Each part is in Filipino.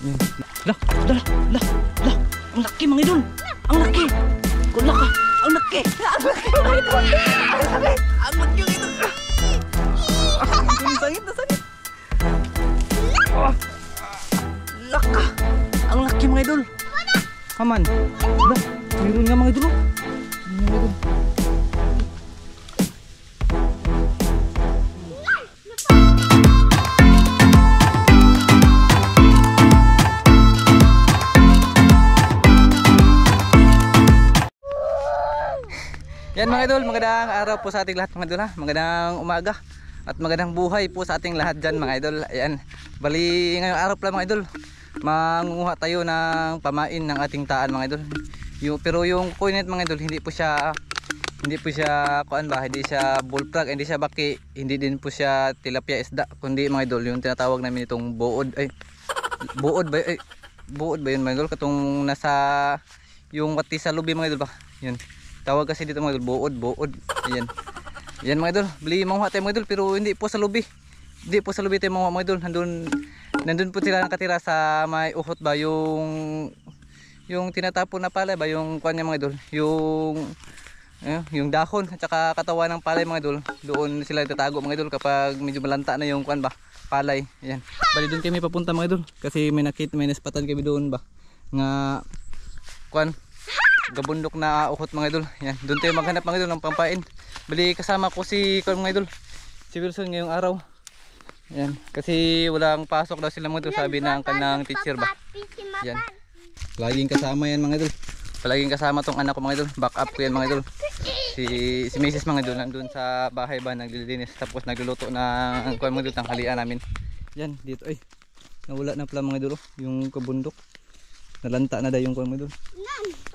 Yan. Lah, lah, lah, lah. Ang laki mga idol. Ang laki. Kulak ka. Ang laki. Ang laki mga idol. Ang laki. Ang laki mga idol. Sakit na sakit. Laka. Ang laki mga idol. Kaman. Lah, mayroon nga mga idol. Mga idol. Yan mga idol, magandang araw po sa ating lahat mga idol ha. Magandang umaga at magandang buhay po sa ating lahat dyan mga idol. Ayan, bali ngayong araw pala mga idol, mangunguha tayo ng pamain ng ating taan mga idol. Pero yung kukunin mga idol, hindi po siya kuan ba, hindi siya bullfrog, hindi siya baki, hindi din po siya tilapia isda, kundi mga idol yung tinatawag namin itong buod. Ay, buod ba yun mga idol? Katong nasa yung wati sa lubi mga idol ba? Yun. Tawag kasi dito mga idol, buod. Ayan. Ayan mga idol, bali manguha tayo mga idol, pero hindi po sa lubi. Hindi po sa lubi tayo manguha mga idol. Nandun po sila nakatira sa may uhot ba, yung tinatapon na palay ba, yung kuan niya mga idol, yung dahon at saka katawan ng palay mga idol. Doon sila tatago mga idol kapag medyo malanta na yung kuan ba, palay. Ayan. Bali doon kami papunta mga idol kasi may naspatan kami doon ba nga kuan gabundok na uhot mga idol. Yan, doon tayo maghanap mga idol ng pampain. Bali kasama ko si mga idol, si Wilson ngayong araw. Yan, kasi walang pasok daw sila mga idol, sabi ng kanang teacher ba. Yan, laging kasama yan mga idol. Palaging kasama tong anak ko mga idol. Back up ko yan mga idol. Si Mrs. mga idol nandun sa bahay ba, naglilinis tapos nagluluto ng kuan mga idol, tanghalian namin. Yan, dito ay nawala na pala mga idol yung kabundok. Nalanta na daw yung kuan mga idol.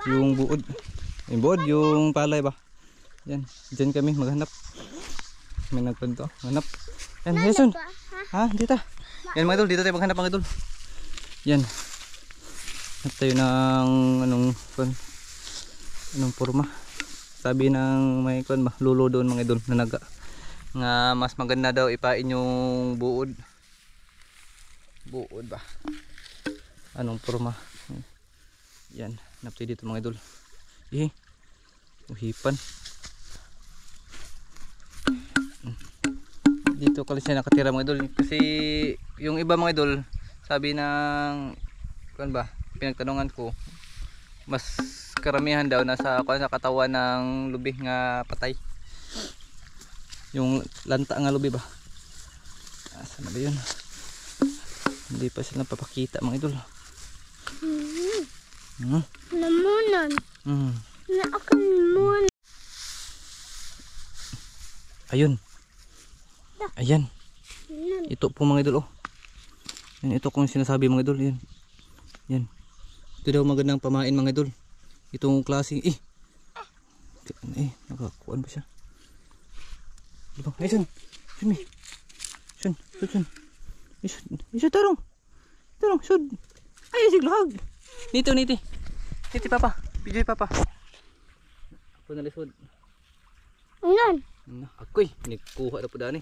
Yung buod. Yung palay ba. Yan, diyan kami maghanap. May nagpunto, hanap. Yan, Jason. Ha, dito. Yan mga idol, dito tayo maghanap mga idol. Yan. Hanap tayo ng anong forma. Sabi ng may kuan ba, lulo doon mga idol na naga. Nga mas maganda daw ipain yung buod. Buod ba? Anong forma? Yan, hanap tayo dito mga idol. Uhipan. Dito kasi siya nakatira mga idol. Kasi yung iba mga idol, sabi ng kuan ba, pinagtanungan ko, mas karamihan daw nasa kuan sa katawan ng lubi nga patay. Yung lanta nga lubi ba. Saan na ba yun? Hindi pa sila papakita mga idol. Lamunan. Na ako lamunan. Ayun. Ayan. Ito po mga idol Yan, ito kung sinasabi mga idol. Yan. Ito daw magandang pamain mga idol. Itong klase. Nakakuan ba siya? Diba? Ayun. Sun. Tarong. Sun. Ay, siglohag. Niti papa, pijoy papa. Ako na lisod. Unan. Ako'y nagkuha na po daan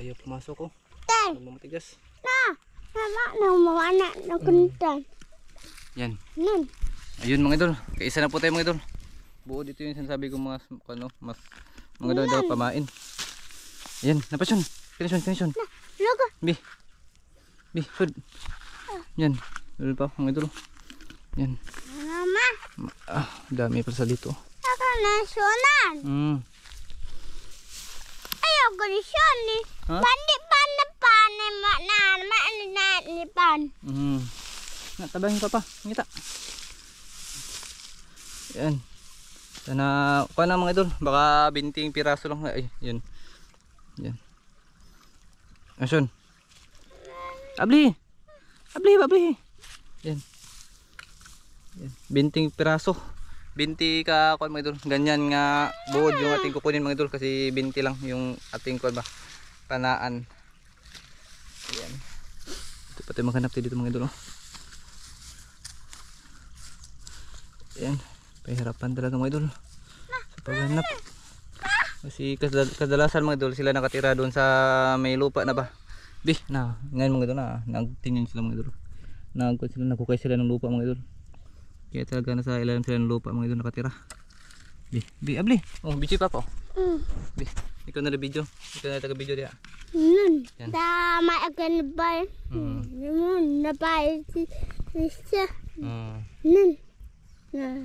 Ayaw pumasok ko. Tay. Mamatigas. Mama na umawana na kuntan. Yan. Nun. Ayun mga idol, kaisa na po tayo mga idol. Buo dito yung sinasabi ko mas mga daw pamain. Yan, napasyon. Kinisyon. Logo. Bi, sud. Yan, dito pa mga idol. Yan. Mama. Dami pa sa dito. Ako na sunan. Ayaw ko ni Shoni. Bandi pan na ni pan. Tabangin papa, ngita. Yan. Sana kuha na mga idol, baka 20 piraso lang. Ay, yan. Asun. Abli. Yan. 20 piraso. 20 ka kuan mga idol. Ganyan nga buod yung ating kukunin mga idol kasi 20 lang yung ating kuan ba, panaan. Ayan. Ito pa tayo maghanap tayo dito mga idol. Ayan. Pahirapan talaga mga idol sa paghanap. Kasi kadalasan mga idol sila nakatira doon sa may lupa na ba. Ngayon mga idol nagtingin sila mga idol. Nagkukay sila ng lupa mga idol. Kaya talaga nasa ilalim sila ng lupa mga idol nakatira. Abli. Oh, bichi pa po. Ikaw na video. Ikaw na taga video dia. Nun. Yan. Tama akan bay. Nun na bay siya. Nun. Na.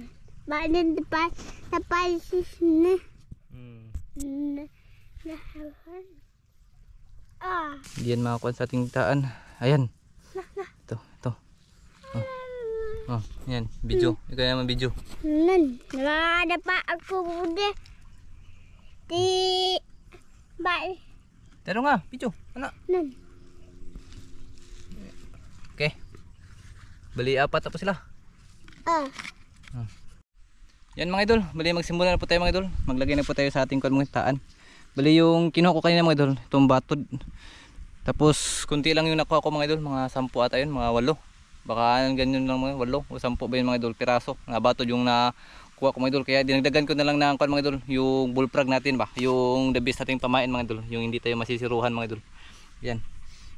Baden depan depan sini. Diyan makakuha sa ating taan. Ayan. Ito. Yan, video. Ikaw naman video. Nun. Ada pa aku udah di bay. Tero nga, video. Ano? Nun. Okay. Bali 4 na po sila. Yan mga idol, bali magsimula na po tayo mga idol. Maglagay na po tayo sa ating mga taan. Bali yung kinuha ko kanina mga idol, itong batod. Tapos kunti lang yung nakuha ko mga idol, mga 10 ata yun, mga 8. Baka ganyan lang mga 8 o 10 ba yun mga idol, piraso. Na batod yung nakuha ko mga idol. Kaya dinagdagan ko na lang ng mga idol, yung bullfrog natin ba, yung the best nating pamain mga idol, yung hindi tayo masisiruhan mga idol. Yan.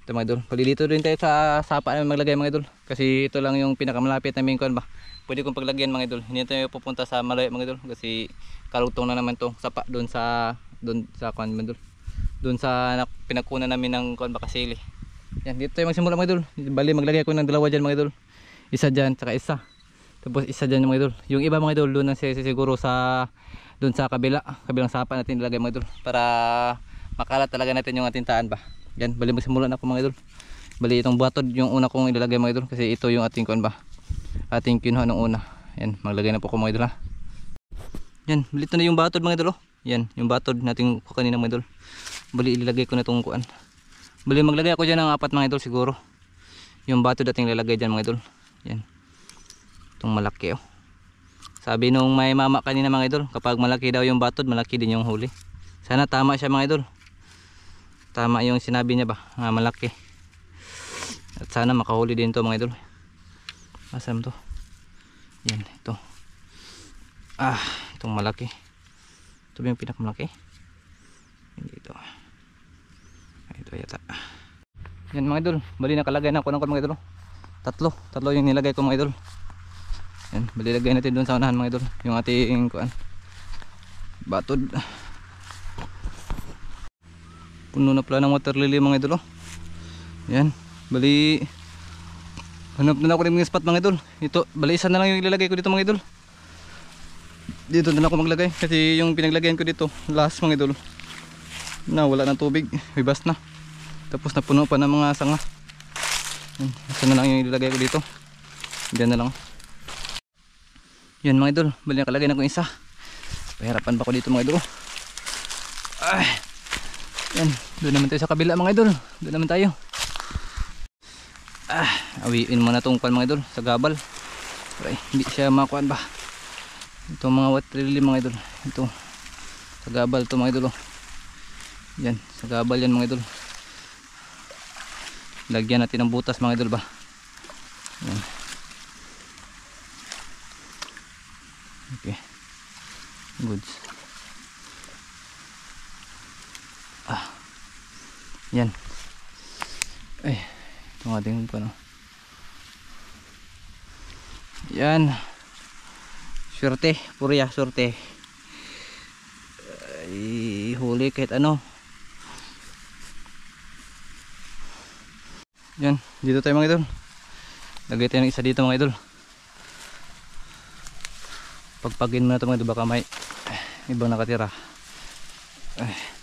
Ito mga idol, palilito rin tayo sa sapa namin maglagay mga idol. Kasi ito lang yung pinakamalapit namin kuan ba. Pwede kong paglagyan mga idol. Hindi tayo pupunta sa malayo mga idol kasi kalutong na naman to sapa doon sa kuan mga idol. Doon sa pinagkunan namin ng kuan ba kasili. Yan, dito tayo magsimula mga idol. Bali maglagay ako ng dalawa diyan mga idol. Isa diyan tsaka isa. Tapos isa diyan mga idol. Yung iba mga idol doon na siguro sa doon sa kabilang sapa natin ilagay mga idol para makalat talaga natin yung ating taan ba. Yan, bali magsimula na ako mga idol. Bali itong batod yung una kong ilalagay mga idol kasi ito yung ating kuan ba. Ating kinuha nung una. Yan, maglagay na po ako mga idol ha. Yan, bali ito na yung batod mga idol oh. Yan, yung batod natin ko kanina mga idol. Bali ilalagay ko na itong kuan. Bali maglagay ako dyan ng 4 mga idol siguro. Yung batod ating ilalagay dyan mga idol. Yan. Itong malaki oh. Sabi nung may mama kanina mga idol, kapag malaki daw yung batod, malaki din yung huli. Sana tama siya mga idol. Tama yung sinabi niya ba, malaki. At sana makahuli din to mga idol. Asam to. Yan, ito. Itong malaki. Ito ba yung pinakamalaki? Hindi ito. Ito yata. Yan mga idol, bali nakalagay na ako ng mga idol. Tatlo yung nilagay ko mga idol. Yan, bali lagay natin doon sa unahan mga idol. Yung ating kuan. Batod. Puno na pala ng water lily mga idol oh. Yan, bali hanap na ako ng mga spot mga idol. Ito, bali isa na lang yung ilalagay ko dito mga idol. Dito na ako maglagay kasi yung pinaglagayan ko dito last mga idol na wala ng tubig, bibas na. Tapos napuno pa ng mga sanga. Yan, isa na lang yung ilalagay ko dito. Diyan na lang. Yan mga idol, bali nakalagay na ko isa. Pahirapan pa ko dito mga idol. Yan, doon naman tayo sa kabila mga idol. Doon naman tayo. Awiin mo na itong kuan mga idol sa gabal. Pero hindi siya makuan ba. Ito mga water lily mga idol. Ito sa gabal ito mga idol oh. Yan, sa gabal yan mga idol. Lagyan natin ng butas mga idol ba. Yan. Okay. Goods. Yan. Itong ating ano. Yan. Swerte, purya, swerte. Huli kahit ano. Yan, dito tayo mga idol. Lagay tayo ng isa dito mga idol. Pagpagin mo na ito mga idol, baka may ibang nakatira. Okay.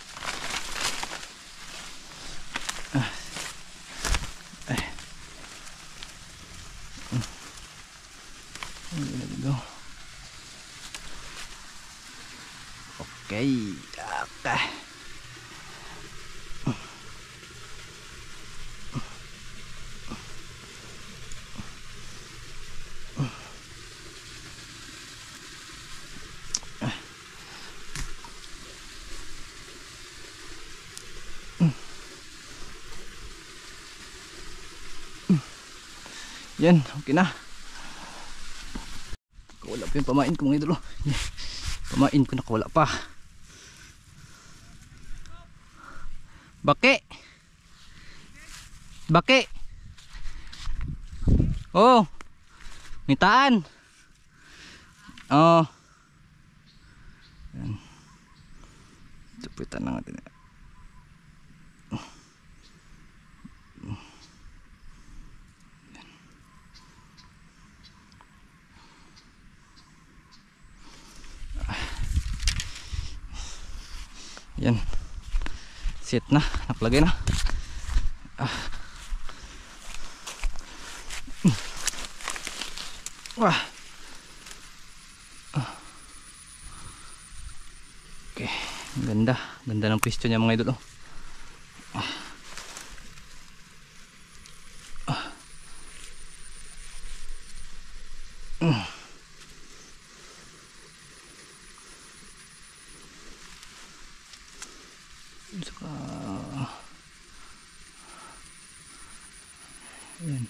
Yan, okay na. Wala pa yung pamain ko mga idol. Pamain ko nakawala pa. Baki. Baki. Oh. Mitaan. Oh. Yan. Supitan lang natin. Yan. Set na, nakalagay na. Wah. Okay, ganda. Ganda ng pwesto niya mga idol. Oh. Saka yan.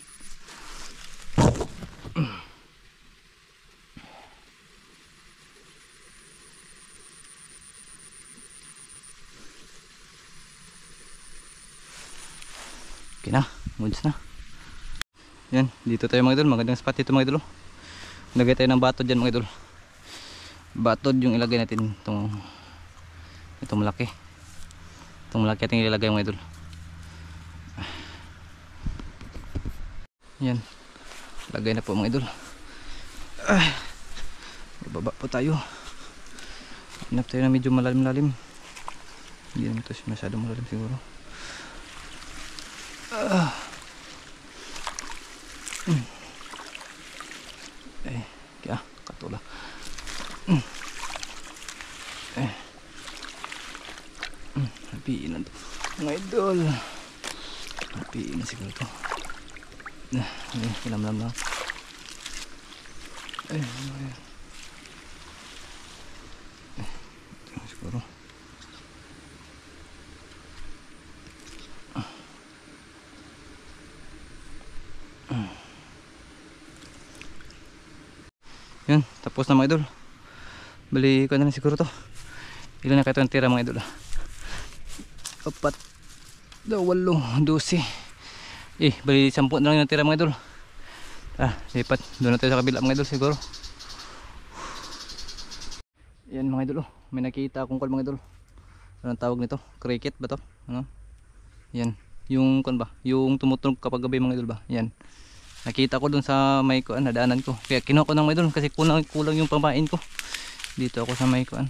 Okay na, goods na. Yan, dito tayo mga idol, magandang spot dito mga idol. Lagay tayo ng batod dyan mga idol. Batod yung ilagay natin itong malaki. Itong malaki ating ilalagay mga idol. Yan, lagay na po mga idol. Bababa po tayo. Hanap tayo na medyo malalim-lalim. Hindi naman ito masyado malalim siguro. Kaya katula. Hapiin na ito mga idol. Hapiin na siguro ito. Kinamlam lang. Siguro yan, tapos na mga idol. Bali ko na lang siguro to. Ilan na kayo tira mga idol? 4, 8, 12. Bali 10 na lang yung tira mga idol. Lipat. Doon na tayo sa kabila mga idol siguro. Yan mga idol. May nakita akong kal mga idol. Anong tawag nito? Cricket ba to? Ano? Yan. Yung kan ba? Yung tumutunog kapag gabi mga idol ba? Yan. Nakita ko dun sa may kuan, nadaanan ko. Kaya kinuha ko ng mga idol kasi kulang yung pamain ko. Dito ako sa may kuan.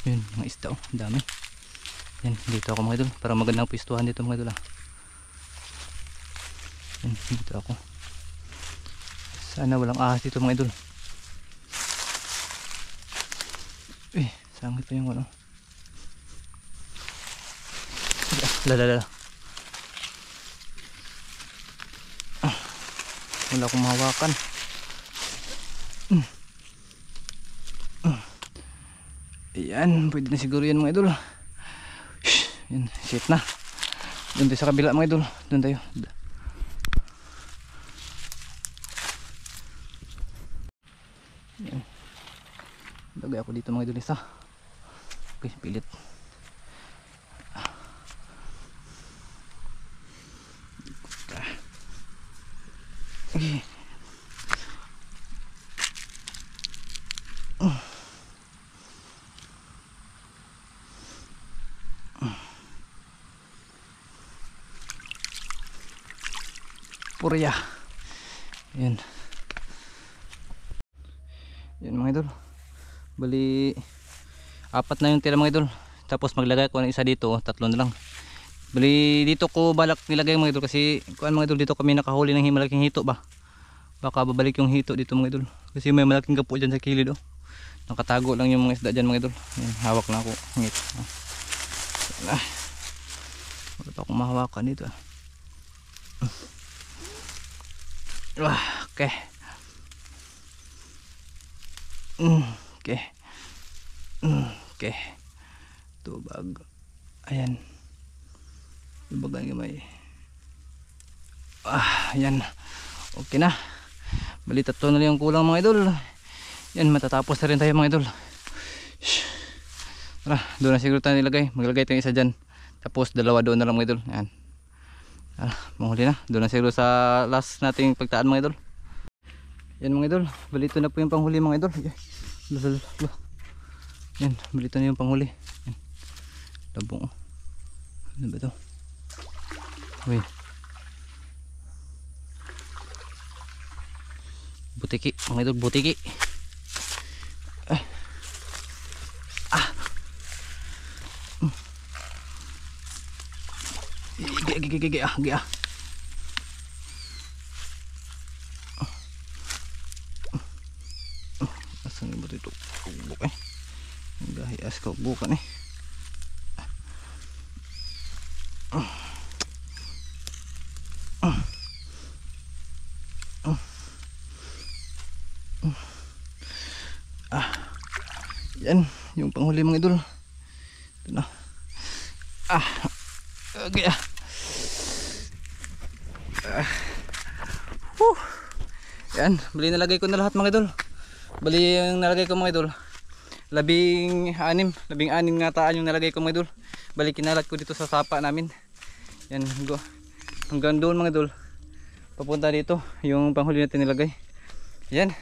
Yun, mga isda oh, dami. Yan, dito ako mga idol para magandang pwestuhan dito mga idol. Yan, dito ako. Sana walang ahas dito mga idol. Sangit pa yung ano. Lalala. Wala akong mahawakan. Ayan, pwede na siguro yan mga idol. Yan, set na. Doon tayo sa kabila mga idol. Doon tayo. Yan. Lagay ako dito mga idol isa. Okay, pilit. Okay. Purya. Yan. Yan mga idol. Bali 4 na yung tira mga idol. Tapos maglagay ko ng isa dito, 3 na lang. Bali dito ko balak nilagay mga idol kasi kuan mga idol dito kami nakahuli ng malaking hito ba. Baka babalik yung hito dito mga idol. Kasi may malaking gapo dyan sa kilid oh. Nakatago lang yung mga isda dyan mga idol. Yan, hawak na ako. Ngit. Wala pa akong mahawakan dito ah. Okay. Okay. Okay. Tubag. Ayan. Tubagan gamay. Ayan. Okay na. Bali 3 na lang yung kulang mga idol. Yan, matatapos na rin tayo mga idol. Tara, doon na siguro tayo nilagay. Maglagay tayo isa dyan. Tapos dalawa doon na lang mga idol. Yan. Manghuli na. Doon na siguro sa last nating pagtaan mga idol. Yan mga idol. Balito na po yung panghuli mga idol. Yan. Balito na yung panghuli. Yan. Labong. Ano ba ito? Uy. Butiki mga idol. Butiki. Gigi. Asan ba ito? Buk eh. Gahias ka bukan eh. Yan, yung panghuli mga idol. Ito na. Okay. Yan, bali nalagay ko na lahat mga idol. Bali yung nalagay ko mga idol, 16 nga taan yung nalagay ko mga idol. Bali kinalat ko dito sa sapa namin. Yan, hanggang doon mga idol. Papunta dito yung panghuli natin nilagay. Yan.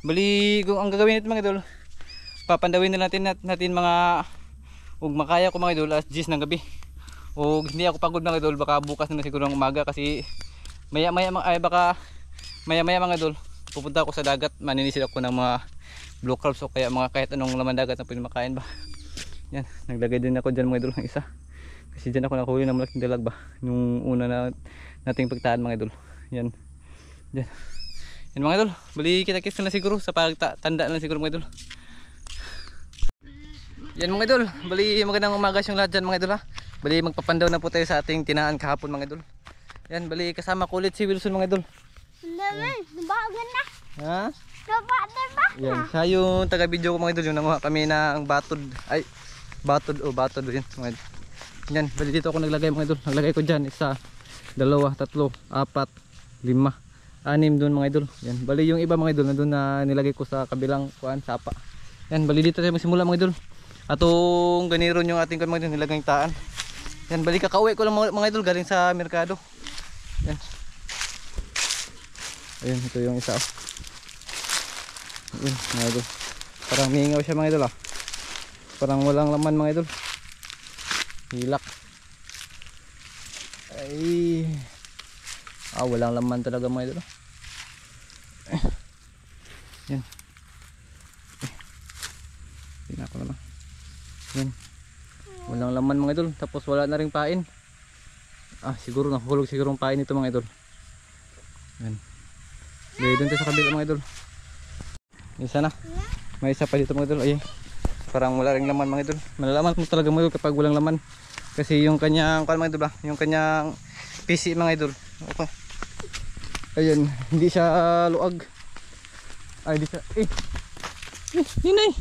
Bali ang gagawin natin mga idol, papandawin na natin mga ug makaya ko mga idol as 10 ng gabi. O hindi ako pagod mga idol, baka bukas na siguro ng umaga kasi maya mga idol pupunta ako sa dagat, maninisid ako ng mga blue crabs o kaya mga kahit anong laman dagat na pwede makain ba. Yan, naglagay din ako dyan mga idol ng isa kasi dyan ako nakahuli ng malaking dalag ba yung una na nating pagtaan mga idol. Yan mga idol, bali kita-kits na siguro sa pagtanda na siguro mga idol. Yan mga idol, bali magandang umaga yung lahat dyan mga idol ha. Bali magpapandaw na po tayo sa ating tinaan kahapon mga idol. Yan, bali kasama ko ulit si Wilson mga idol. Nabagan na. Ha? Nabagan na. Yan, siya yung taga-video ko mga idol, yung nanguha kami ng batod. Ay, batod yun mga idol. Yan, bali dito ako naglagay mga idol. Naglagay ko dyan, 1, 2, 3, 4, 5, 6 doon mga idol. Yan, bali yung iba mga idol na doon na nilagay ko sa kabilang sapa. Yan, bali dito tayo magsimula mga idol. Atong ganiron yung ating mga idol, nilagay taan. Yan, bali kakauwi ko lang mga idol galing sa merkado. Yan. Ayun, ito yung isa. Ayun, mga idol. Parang mingaw siya mga idol ah. Parang walang laman mga idol. Hilak. Ay. Walang laman talaga mga idol. Yan. Tingnan ko naman. Yan. Walang laman mga idol. Tapos wala na ring pain. Siguro nahulog siguro ang pain nito mga idol. Yan. Gaya dun tayo sa kabila mga idol. Isa na. May isa pa dito mga idol. Ay, parang wala ring laman mga idol. Malalaman mo talaga mga idol kapag walang laman. Kasi yung kanyang mga idol ba? Yung kanyang PC mga idol. Okay. Ayun, hindi siya luag. Ay, hindi siya. Hinay.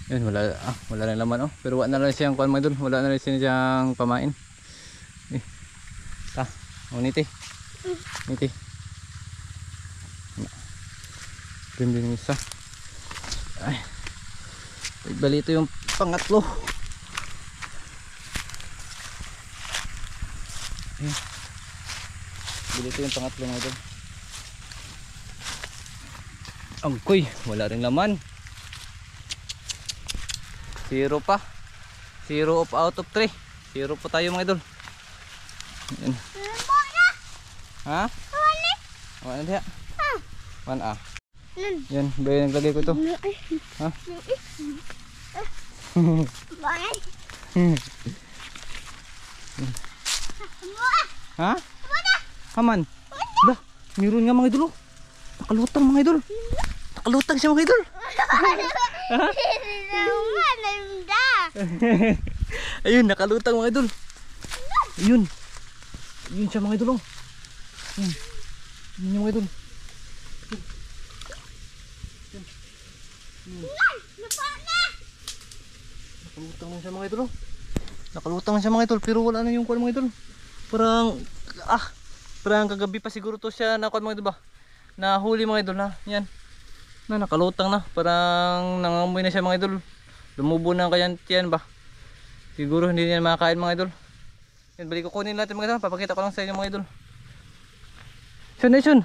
Ayun, wala ring laman oh. Pero wala na rin siyang mga idol. Wala na rin siyang pamain. Niti. Din isa. Ay. Bali ito yung pangatlo. Bali ito yung pangatlo mga idol. Angkoy, wala ring laman. 0 pa. 0 out of 3. 0 po tayo mga idol. Yan. Ha? Wala diha. 1A. Yan, bayo naglagay ko ito. Ha? Ha? Haman. Dah, meron nga mga idol. Nakalutang mga idol. Nakalutang siya mga idol. Ayun, nakalutang mga idol. Ayun. Ayun siya mga idol. Ayun. Ayun yung mga idol. Nakalutang na siya mga idol. Nakalutang na siya mga idol. Pero wala na yung kuwan mga idol. Parang kagabi pa siguro to siya na kuwan mga idol ba? Nahuli mga idol na. Yan. Nakalutang na. Parang nangamoy na siya mga idol. Lumubo na kaya yan ba. Siguro hindi niya makakain mga idol. Yan, balik ko kunin natin mga idol. Papakita ko lang sa inyo mga idol. Shun.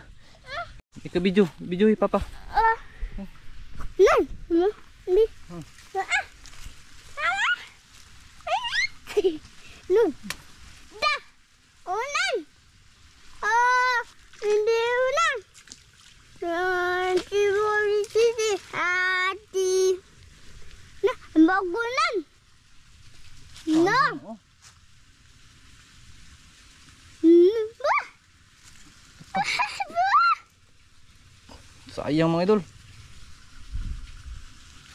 Ika video papa. Nan. Ni. Nun. Da. Unan. Hindi unan. Sibori hati. Nah, bagunan. No. Sayang mga idol.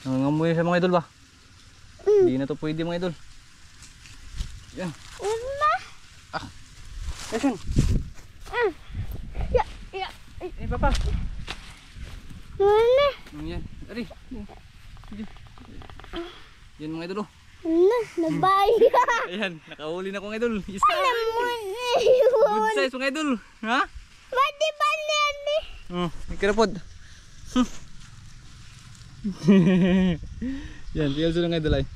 Nangangamoy sa mga idol ba? Hindi na to pwede mga idol. Yan. Ayan. Ya. Papa. Mana? Yan. Ari. Yan mga idol. Nabaya. Ayan, nakahuli na ko mga idol. Isa. Namun. Good size mga idol. Ha? Mati balian ni. Ikarapod. Yan, tingnan sa mga idol ay.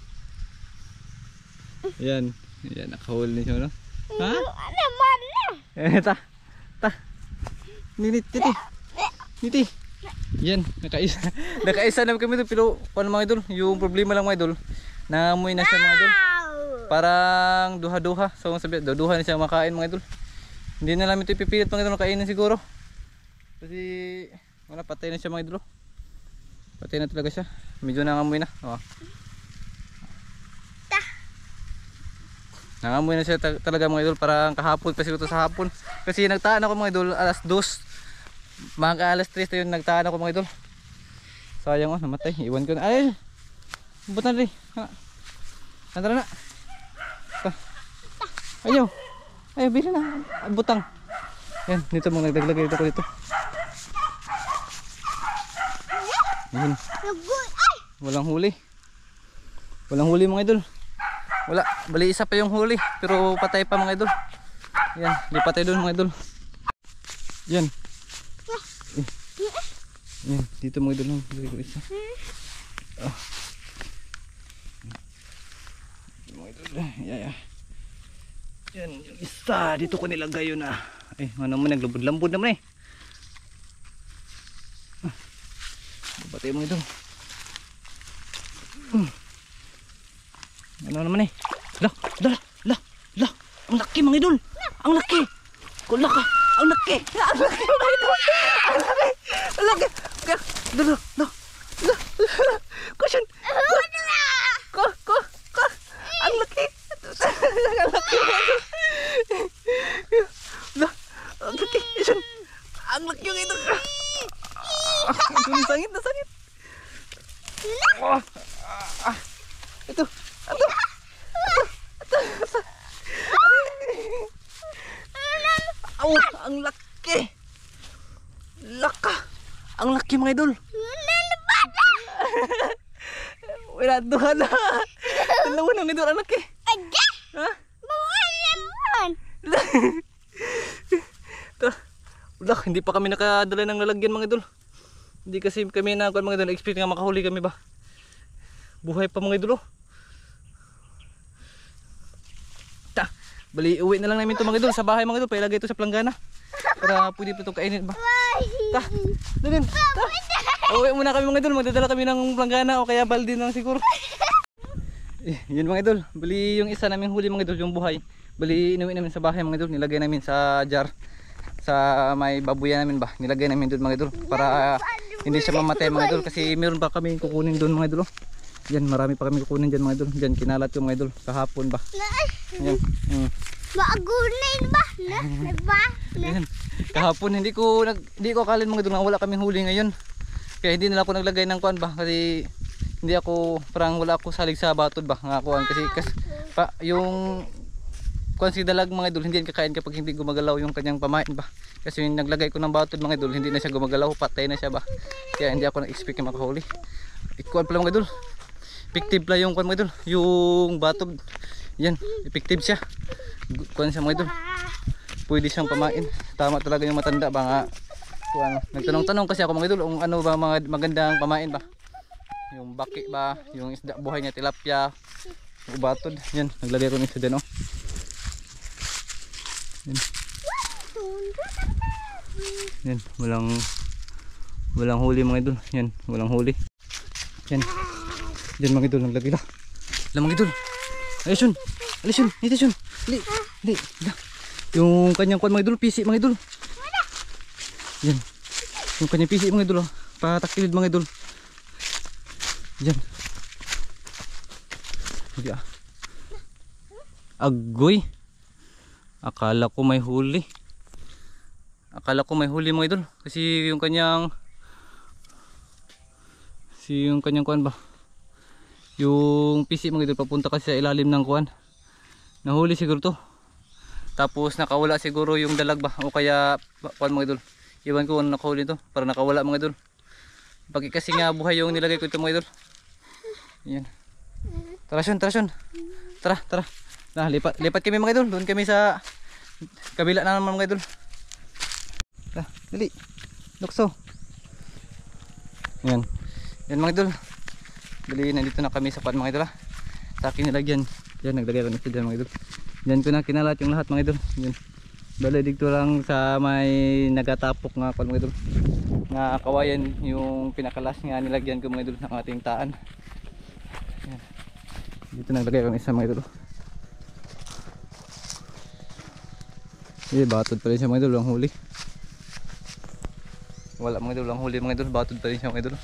Yan, nakahuli na siya, no? Ha? Ano mana? Ta. Niti. Yan, nakaisa na kami doon. Pero paano mga idol? Yung problema lang mga idol, nangamoy na siya mga idol. Parang duha-duha. So sabi, duha na siya makain mga idol. Hindi na namin ito ipipilit mga idol kainin siguro. Kasi wala, patay na siya mga idol. Patay na talaga siya. Medyo nangamoy na. Nangamoy na siya talaga mga idol. Parang kahapon pa siguro sa hapon. Kasi nagtaan ako mga idol alas 2. Mga alas 3 na yun nagtaan ako mga idol. Sayang namatay. Iwan ko na. Ay! Butan rin. Nandara na. Ayaw. Bili na. Butang. Yan. Dito mga nagdaglag dito ko dito. Yan. Walang huli. Walang huli mga idol. Wala. Bali isa pa yung huli. Pero patay pa mga idol. Yan. Di patay doon mga idol. Yan. Yan. Dito mga idol. Bili ko isa. Mga idol. Yan. Yung isa. Dito ko nilagay yun ano mo naglambod-lambod naman Patay mga idol. Ano naman La. Ang laki mga idol. Ang laki. Kulak ka. Ang laki. Ang laki mga idol. Ang laki. Dalo. Kusyan. Ko. Ang laki. Ang laki mga idol. Ang laki. Ang laki yung idol. Sangit. Ito. Ang laki. Ang laki mga idol. Wala duha na. Dalawa na idol ang laki. Ha? Wala, hindi pa kami nakadala ng lalagyan mga idol. Hindi kasi kami na mga idol, expect nga makahuli kami ba. Buhay pa mga idol. Bali uwi na lang namin ito mga idol sa bahay mga idol. Pailagay ito sa planggana para pwede pa ito kainin ba. Dalhin. Uwi muna kami mga idol. Magdadala kami ng planggana o kaya balde na siguro. Yun mga idol. Bali yung isa namin huli mga idol, yung buhay. Bali inuwi namin sa bahay mga idol. Nilagay namin sa jar. Sa may babuyan namin ba. Nilagay namin doon mga idol para hindi siya mamatay mga idol. Kasi meron pa kami kukunin doon mga idol. Yan, marami pa kami kukunin dyan mga idol. Dyan kinalat yung mga idol kahapon ba. Yan. Magunin ba? Yan. Kahapon hindi ko akalin mga idol na wala kaming huli ngayon. Kaya hindi nila ako naglagay ng kuan ba kasi hindi ako parang wala ako salig sa batod ba nga kuan kasi yung kuan si dalag mga idol hindi yan kakain kapag hindi gumagalaw yung kanyang pamain ba. Kasi yung naglagay ko ng batod mga idol hindi na siya gumagalaw, patay na siya ba. Kaya hindi ako nag-expect na makahuli. Ikuan pala mga idol. Effective pala yung kuan mga idol, yung batod. Yan, effective siya. Kuan siya mga idol. Pwede siyang pamain. Tama talaga yung matanda ba nga. Nagtanong-tanong kasi ako mga idol kung ano ba mga magandang pamain ba. yung baki ba, yung isda buhay niya, tilapia, ubatod. Yan, naglagay ko ng isa dyan, oh. Yan. Yan, walang huli mga idol. Yan, walang huli. Yan. Yan mga idol, naglagay la. Lang mga idol. Alis yun, ito yun. Li. Yung kanyang kuwan mga idol, pisi mga idol. Yan. Yung kanyang pisi mga idol, oh. Patakilid mga idol. Yan. Hindi ah. Agoy. Akala ko may huli mga idol. Kasi yung kanyang kuwan ba, yung pisi mga idol, papunta kasi sa ilalim ng kuwan. Nahuli siguro to. Tapos nakawala siguro yung dalag ba, o kaya kuwan mga idol. Iwan ko kung nakahuli to, para nakawala mga idol. Pag kasi nga buhay yung nilagay ko ito mga idol. Yan. Tara. Nah, lipat kami mga idol. Doon kami sa kabila na naman mga idol. Tara, dali. Lukso. Yan mga idol. Dali, nandito na kami sa pan mga idol, ha. Sa akin nilagyan. Yan, naglagay ko nito dyan mga idol. Yan ko na kinalat yung lahat mga idol. Yan. Bale dito lang sa may nagatapok nga pan mga idol. Nga kawayan yung pinakalas nga nilagyan ko mga idol ng ating taan. Yan. Dito naglagay ko ng isa mga idol. Batod pa rin siya mga idol, ang huli. Wala mga idol, ang huli mga idol, batod pa rin siya mga idol.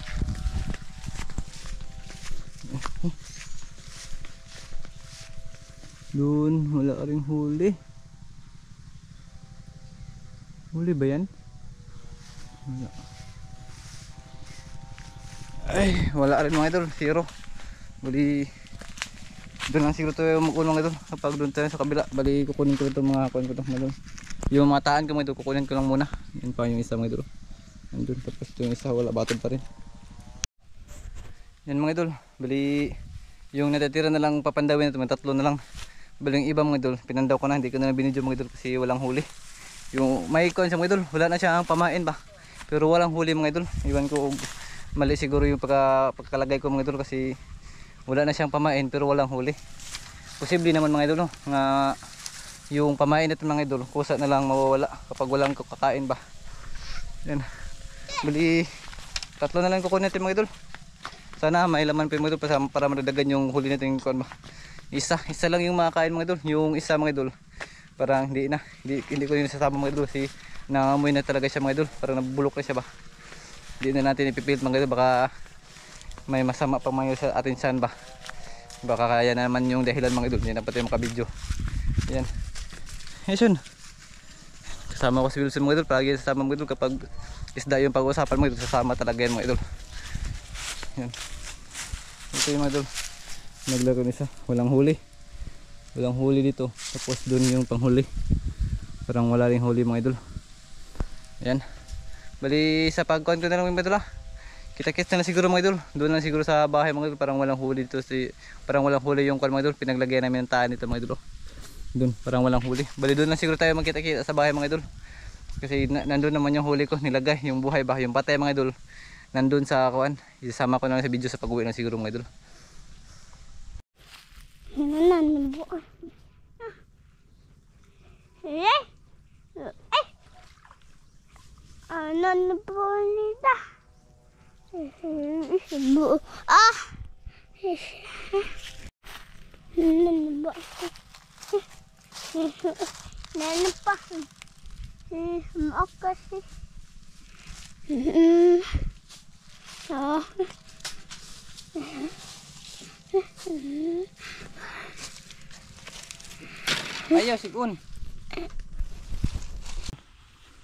Doon, wala ka rin huli. Huli ba yan? Wala. Ay, wala rin mga idol, zero. Bali, doon lang siguro tayo magkulong mga idol. Kapag doon tayo sa kabila, bali kukunin ko ito mga kunin ko ito mga idol. Yung mga taan ko mga idol, kukunin ko lang muna. Yan pa yung isa mga idol. Nandun, tapos yung isa wala, batod pa rin. Yan mga idol, bali yung natatira na lang papandawin ito, may tatlo na lang. Bali yung iba mga idol, pinandaw ko na, hindi ko na binidyo mga idol kasi walang huli. Yung may kuwan siya mga idol, wala na siyang pamain ba, pero walang huli mga idol. Iwan ko mali siguro yung pagkalagay ko mga idol, kasi wala na siyang pamain pero walang huli. Posible naman mga idol, no, nga yung pamain natin mga idol, kusa na lang mawawala kapag walang kakain ba. Yan, bali tatlo na lang kukunin natin mga idol. Sana may laman pa mga idol para madagdagan yung huli natin kuwan ba. Isa lang yung makakain mga idol, yung isa mga idol. Parang hindi ko yun sasama mga idol kasi nangamoy na talaga siya mga idol, parang nabulok na siya ba. Hindi na natin ipipilit mga idol, baka may masama pang mga sa atin saan ba. Baka kaya na naman yung dahilan mga idol, hindi na pa tayo makabidyo. Yan. Yun. Kasama ko si Wilson mga idol, palagi sasama mga idol kapag isda yung pag-uusapan mga idol, sasama talaga yan mga idol. Yan. Ito yung mga idol, naglaro nisa, walang huli dito. Tapos dun yung panghuli, parang wala rin huli mga idol. Yan, bali sa pagkuhan ko na lang mga idol, ha. Kita-kits na siguro mga idol, doon lang siguro sa bahay mga idol. Parang walang huli dito, parang walang huli yung kuhan mga idol, pinaglagyan namin ng taan dito mga idol. Doon parang walang huli, bali doon lang siguro tayo magkita-kita sa bahay mga idol. Kasi nandun naman yung huli ko nilagay, yung buhay ba, yung patay mga idol nandun sa kuhan. Isasama ko na lang sa video sa pag-uwi na siguro mga idol. Ayaw sigun.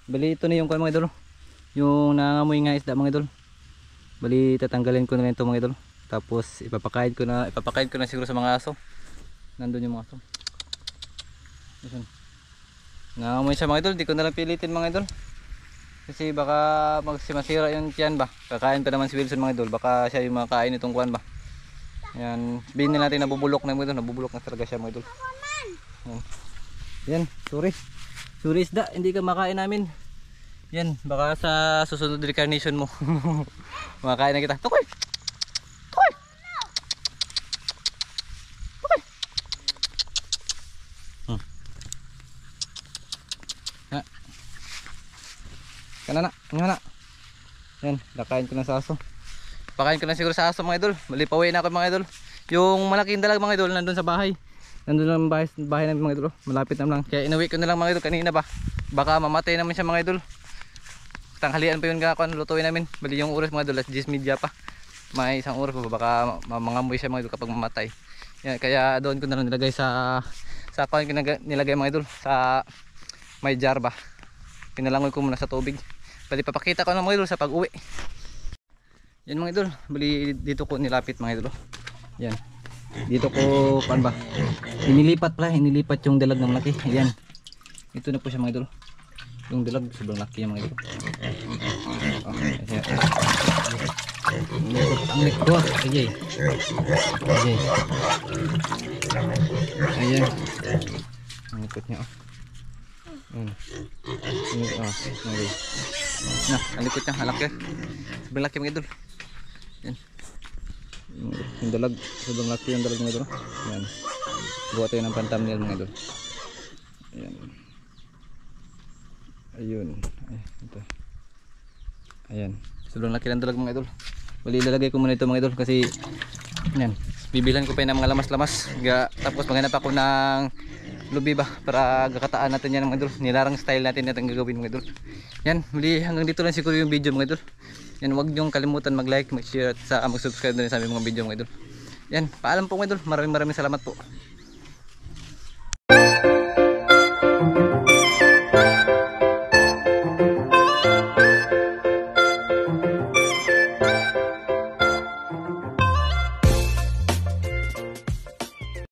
Bali ito na yung kuwan mga idol, yung nangangamoy nga isda mga idol. Bali tatanggalin ko na rin ito mga idol. Tapos ipapakain ko na siguro sa mga aso. Nandun yung mga aso. Ayan. Nangangamoy siya mga idol, di ko na lang pilitin mga idol. Kasi baka masira yung tiyan ba. Kakain pa naman si Wilson mga idol, baka siya yung makakain itong kuwan ba. Yan, sabihin na natin nabubulok na mga idol, nabubulok na talaga siya mga idol. Yan, sorry isda, hindi ka makain namin. Yan, baka sa susunod reincarnation mo makakain na kita. Tukoy! Kana na, inyo na. Yan, nakain ko na sa aso. Pakain ko na siguro sa aso mga idol. Bali pauwi na ako mga idol. Yung malaking dalag mga idol nandun sa bahay. Nandun lang bahay namin mga idol. Malapit na lang. Kaya inuwi ko na lang mga idol kanina ba. Baka mamatay naman siya mga idol. Tanghalian pa yun kakuan lutuin namin. Bali yung oras mga idol at 10 media pa. May isang oras pa baka mangamoy siya mga idol kapag mamatay. Yan, kaya doon ko na lang nilagay sa kuan ko nilagay mga idol sa may jar ba. Pinalangoy ko muna sa tubig. Bali papakita ko na mga idol sa pag-uwi. Yan mga idol, bali dito ko nilapit mga idol. Yan. Dito ko pan ba? Inilipat yung dalag ng malaki. Yan. Ito na po siya mga idol. Yung dalag sobrang laki yung mga idol. Okay. Ang likod. Okay. Ayan. Ang likod niya oh. Nah, ang likod niya, halaki. Sobrang laki mga idol. Yan. Yung dalag, sobrang laki yung dalag mga idol. Yan. Buhat tayo ng pan-thumbnail mga idol. Ayan. Ayun. Ay, ito. Ayan. Sobrang laki ng dalag mga idol. Bali ilalagay ko muna ito mga idol kasi yan. Bibilan ko pa yun ng mga lamas-lamas. Tapos maghanap ako ng lubi ba para gakataan natin yan mga idol. Nilarang style natin natin gagawin mga idol. Yan, muli hanggang dito lang siguro yung video mga idol. Yan, huwag niyong kalimutan mag-like, mag-share at mag-subscribe na rin sa aming mga video mga idol. Yan, paalam po mga idol. Maraming salamat po.